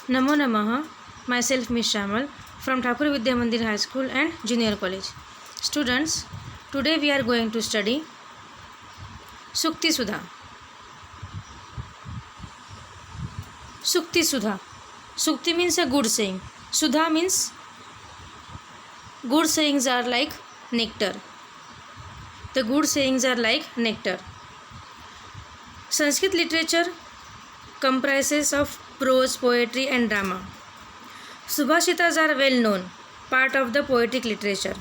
Namo Namaha. Myself Miss Shamal from Thakur Vidya Mandir High School and Junior College. Students, today we are going to study Sukti Sudha. Sukti Sudha. Sukti means a good saying. Sudha means good sayings are like nectar. The good sayings are like nectar. Sanskrit literature comprises of prose, poetry and drama. Subhashitas are well known, part of the poetic literature,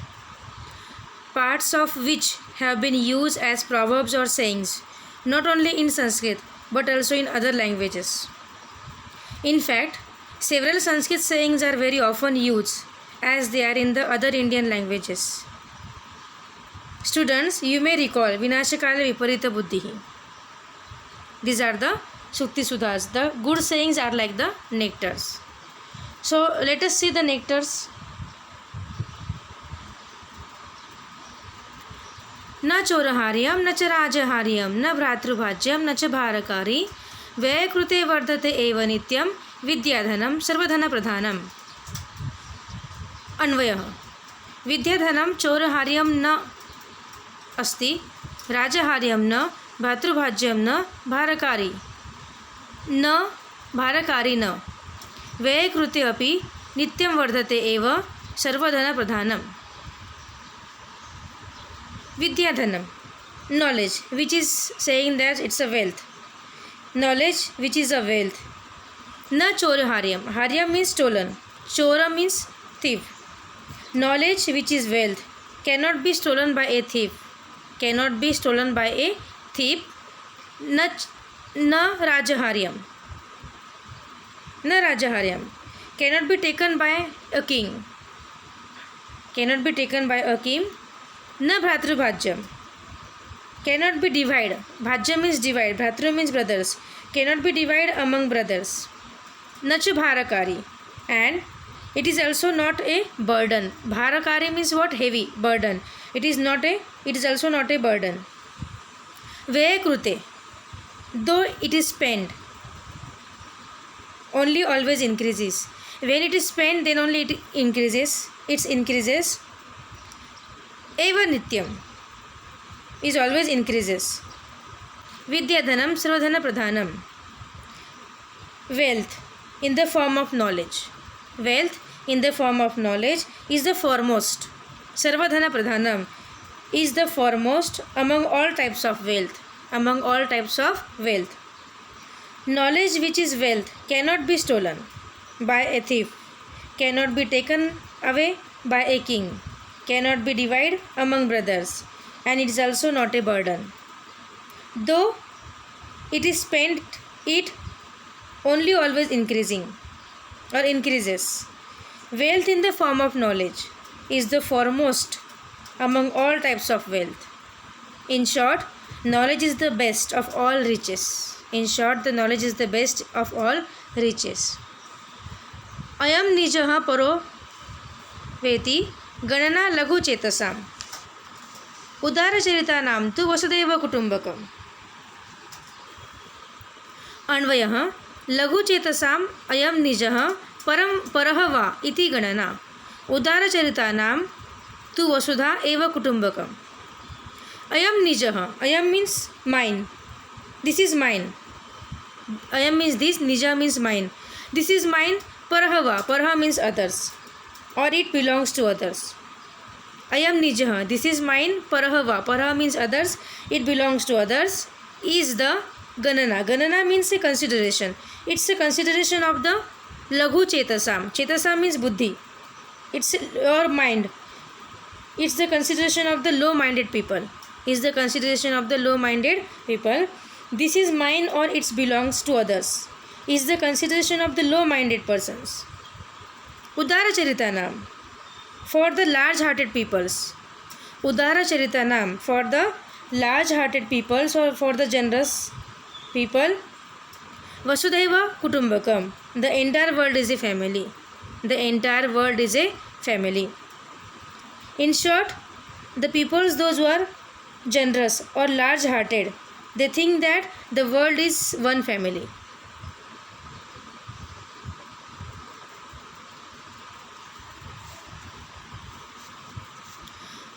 parts of which have been used as proverbs or sayings, not only in Sanskrit but also in other languages. In fact, several Sanskrit sayings are very often used as they are in the other Indian languages. Students, you may recall Vinashakale Viparita Buddhihi. These are the Sukti Sudhas. The good sayings are like the nectars. So let us see the nectars. न चोरहार्यम न च राजहार्यम न भ्रातृभाज्यम न च भारकारी व्ययकृते वर्धते एव नित्यम विद्याधनम सर्वधन प्रधानम. अन्वयः विद्याधनम चोरहार्यम न अस्ति, राजहार्यम न, भ्रातृभाज्यम न, भारकारी न, भारकारी न, व्ययकृते अपि नित्यं वर्धते एव सर्वधन प्रधानम. Vidyadhanam, knowledge, which is saying that it's a wealth. Knowledge, which is a wealth. Na choraharyam. Haryam means stolen. Chora means thief. Knowledge, which is wealth, cannot be stolen by a thief. Cannot be stolen by a thief. Na rajaharyam. Na rajaharyam. Cannot be taken by a king. Cannot be taken by a king. न भ्रातृभाज्यम, cannot be divided. Bhajya means divide, bhratru means brothers, cannot be divided among brothers. न च bharakari, and it is also not a burden. Bharakari means what? Heavy, burden. It is also not a burden. Vyaya krute, though it is spent, only always increases. When it is spent, then only it increases. It increases. Eva nityam is always increases. Vidyadhanam sarvadhana pradhanam. Wealth in the form of knowledge. Wealth in the form of knowledge is the foremost. Sarvadhana pradhanam is the foremost among all types of wealth. Among all types of wealth. Knowledge, which is wealth, cannot be stolen by a thief, cannot be taken away by a king, cannot be divided among brothers, and it is also not a burden. Though it is spent, it only always increasing or increases. Wealth in the form of knowledge is the foremost among all types of wealth. In short, knowledge is the best of all riches. In short, the knowledge is the best of all riches. Ayam nijaha paro veti गणना लघु चेतसाम उदारचरिता नाम तु वसुदेव कुटुंबकम. अन्वयः लघु चेतसाम अयम निजः परम परः वा इति गणना उदारचरिता नाम तु वसुधा एव कुटुंबकम. अयम निजः, अयम means mine, this is mine. अयम मीन्स दिस, निजा means mine. This is mine. परः वा, परः means others, or it belongs to others. Ayam nijah, this is mine. Parahava, paraha means others, it belongs to others. Is the ganana. Ganana means a consideration. It's a consideration of the laghu chetasam. Chetasam means buddhi. It's your mind. It's the consideration of the low-minded people. Is the consideration of the low-minded people. This is mine or it belongs to others. Is the consideration of the low-minded persons. Udara Charitanam, for the large-hearted peoples. Udara Charitanam, for the large-hearted peoples or for the generous people. Vasudhaiva Kutumbakam, the entire world is a family. The entire world is a family. In short, the peoples, those who are generous or large-hearted, they think that the world is one family.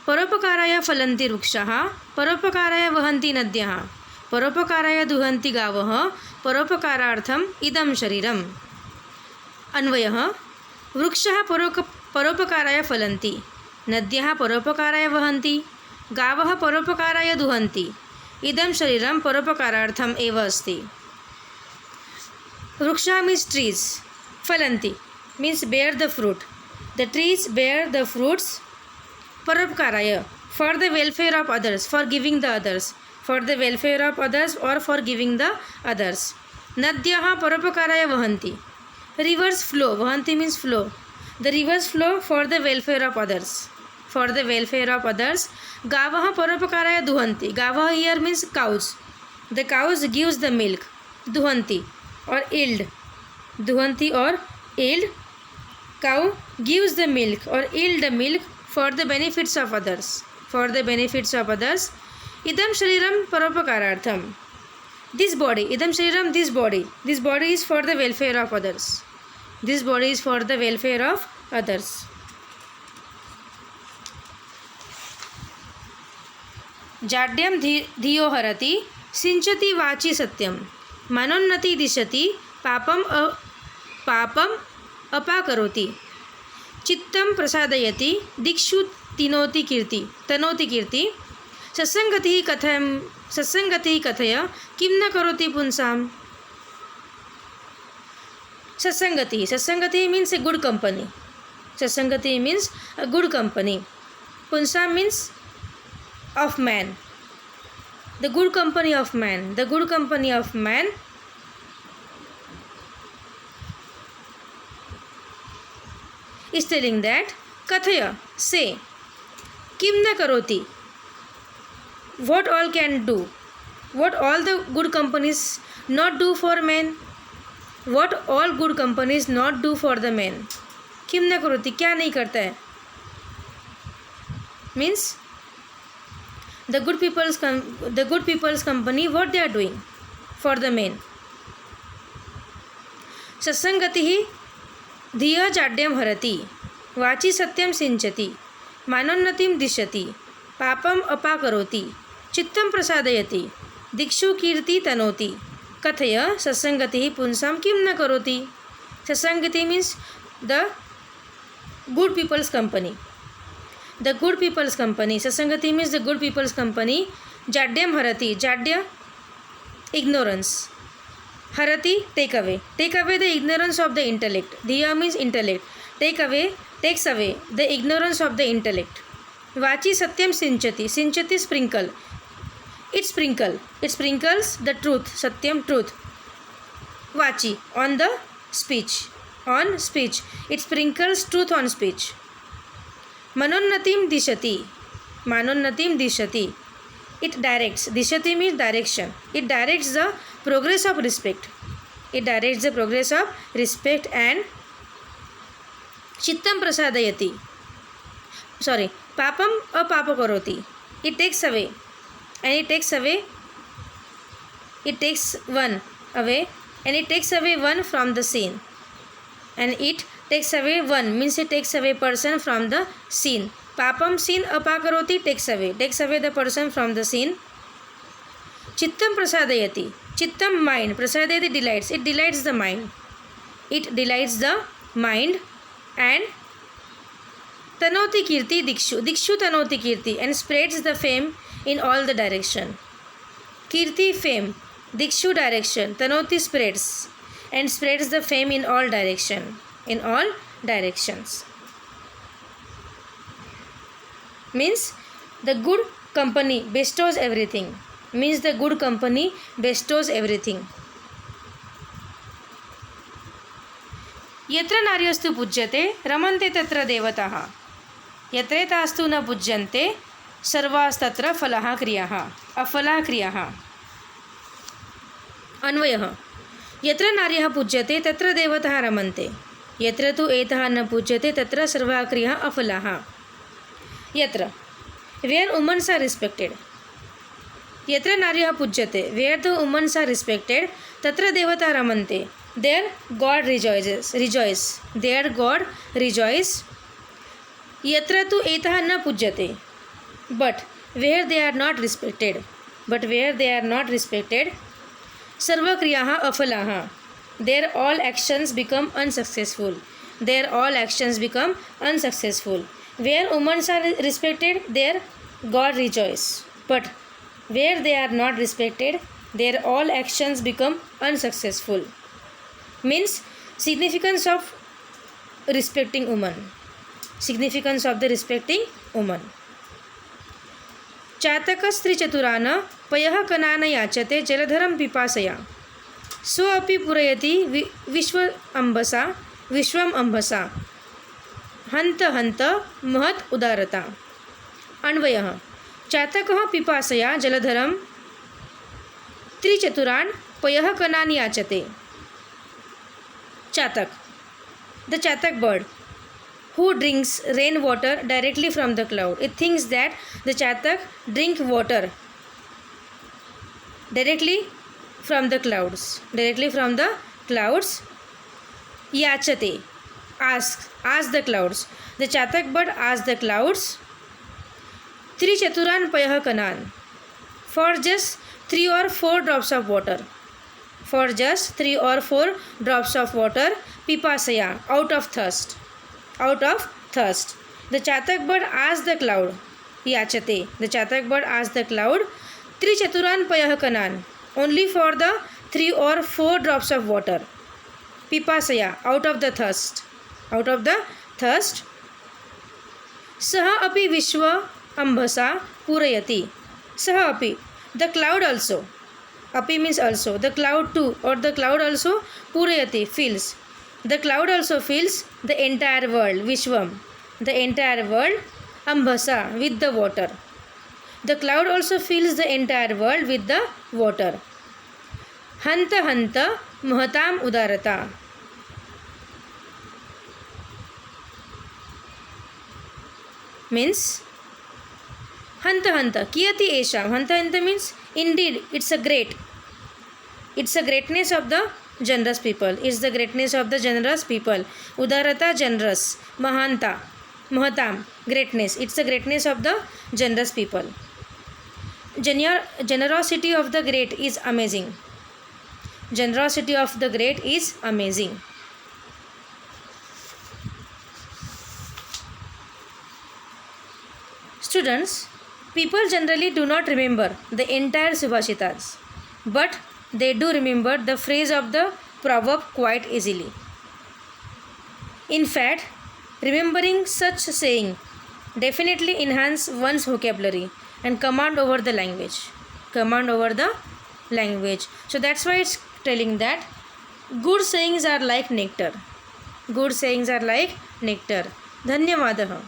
परोपकाराय फलन्ति वृक्षाः, परोपकाराय वहन्ति नद्यः, परोपकाराय दुहन्ति गावः, परोपकारार्थम् इदं शरीरम्। अन्वयः वृक्षाः परोपकाराय फलन्ति, नद्यः परोपकाराय वहन्ति, गावः परोपकाराय दुहन्ति, इदं शरीरं परोपकारार्थम् एव अस्ति। वृक्षाः मीन्स ट्रीज, फलन्ति means bear the fruit. The trees bear the fruits paropkaraya, for the welfare of others, for giving the others, for the welfare of others or for giving the others. Nadyah paropkaraya vahanti, rivers flow, vahanti means flow. The rivers flow for the welfare of others, for the welfare of others. Gavah paropkaraya duhanti, gavah here means cows. The cows gives the milk, duhanti or yield, duhanti or yield. Cow gives the milk or yield the milk for the benefits of others, for the benefits of others. Idam shariram paropakarartham. This body, idam shariram, this body is for the welfare of others. This body is for the welfare of others. जाड्यम धियो हरति, सिंचति वाचि सत्यम, मनोन्नति दिशति, पापम अपाकरोति, चित्तं प्रसादयति, दिक्षु तनोति कीर्ति, सत्संगतिः कथय किं न करोति पुंसाम। सत्संगति means a good company. Satsangati means a good company. Punsam means of man. The good company of man. The good company of man is telling that kathaya, say, kim na karoti, what all can do, what all the good companies not do for men, what all good companies not do for the men. किम न करोति, क्या नहीं करता है, means the good people's company, what they are doing for the men. सत्संगतिः धियः जाड्यं हरति, वाचि सत्यं सिंचति, मानोन्नतिं दिशति, पापम अपाकरोति, चित्तं प्रसादयति, दिक्षु कीर्ति तनोति, कथय सत्संगतिः पुंसां किं न करोति. सत्संगति means the good people's company. The good people's company. Satsangati means the good people's company. Jadyam harati. Jadya, ignorance. Harati, take away. Take away the ignorance of the intellect. Dhiya means intellect. Takes away the ignorance of the intellect. Vachi satyam sinchati. Sinchati, sprinkle. It sprinkles the truth. Satyam, truth. Vachi, on the speech. On speech. It sprinkles truth on speech. Manonnatim dishati. Manonnatim dishati. It directs. Dishati means direction. It directs the progress of respect. It directs the progress of respect and chittam prasadayati. Papam apapakaroti. It takes away. And it takes one away. And it takes away one from the sin. And it takes away one means it takes away person from the sin. Papam, sin, apakaroti, takes away the person from the sin. Chittam prasadayati. Chittam, mind. Prasadayati, delights. It delights the mind. It delights the mind. And tanoti kirti dikshu. Dikshu tanoti kirti. And spreads the fame in all the direction. Kirti, fame. Dikshu, direction. Tanoti, spreads. And spreads the fame in all direction. In all directions. Means the good company bestows everything. Means the good company bestows everything. यत्र नार्यस्तु पूज्यते रमन्ते तत्र देवताः, यत्रेतास्तु न पूज्यन्ते सर्वास्तत्र फलाः क्रियाः अफलाः क्रियाः. अन्वयः यत्र नार्यः पूज्यते तत्र देवताः रमन्ते, यत्र तु एतः न पूज्यते तत्र सर्वाः क्रियाः अफलाः. यत्र, where women are respected. यत्र नार्यः पूज्यते, where the women are respected, तत्र देवता रमन्ते, there God rejoice. There God rejoice. यत्र तु एतः न पूज्यते, but where they are not respected, सर्वक्रियाः अफलाः, their all actions become unsuccessful. Where women are respected, there God rejoice. But where they are not respected, their all actions become unsuccessful. Means significance of respecting woman. चातकस्त्रीचतुरान् पयः कनान् याचते जलधरं पिपासया सो अपि पूरयति विश्वम् अम्बसा हन्त हन्त महत् उदारता। अन्वयः चातकः पिपासया जलधरं त्रिचतुरान् पयः कनान् याचते। चातक, the chatak bird who drinks rainwater directly from the cloud. It thinks that the chatak drink water directly from the clouds. Yachate, ask the clouds. The chatak bird asks the clouds, Trichaturan payah kanan, for just 3 or 4 drops of water. Pipasaya, out of thirst. The chatak bird asks the cloud, Yachate. The chatak bird asks the cloud, Trichaturan payah kanan, only for the 3 or 4 drops of water. Pipasaya, out of the thirst. Saha api vishwa ambhasa purayati. Saha api, the cloud also. Api means also. The cloud too, or the cloud also purayati, fills. The cloud also fills the entire world, Vishwam, the entire world, Ambhasa, with the water. The cloud also fills the entire world with the water. Hanta hanta mahatam udarata. Means hanta hanta kiyati esham. Hanta hanta means indeed it's a greatness of the generous people. Udarata, generous. Mahanta, mahatam, greatness. It's the greatness of the generous people. Generosity of the great is amazing. Students, people generally do not remember the entire Subhashitas, but they do remember the phrase of the proverb quite easily. In fact, remembering such saying definitely enhance one's vocabulary and command over the language. So that's why it's telling that good sayings are like nectar. Dhanyavadah.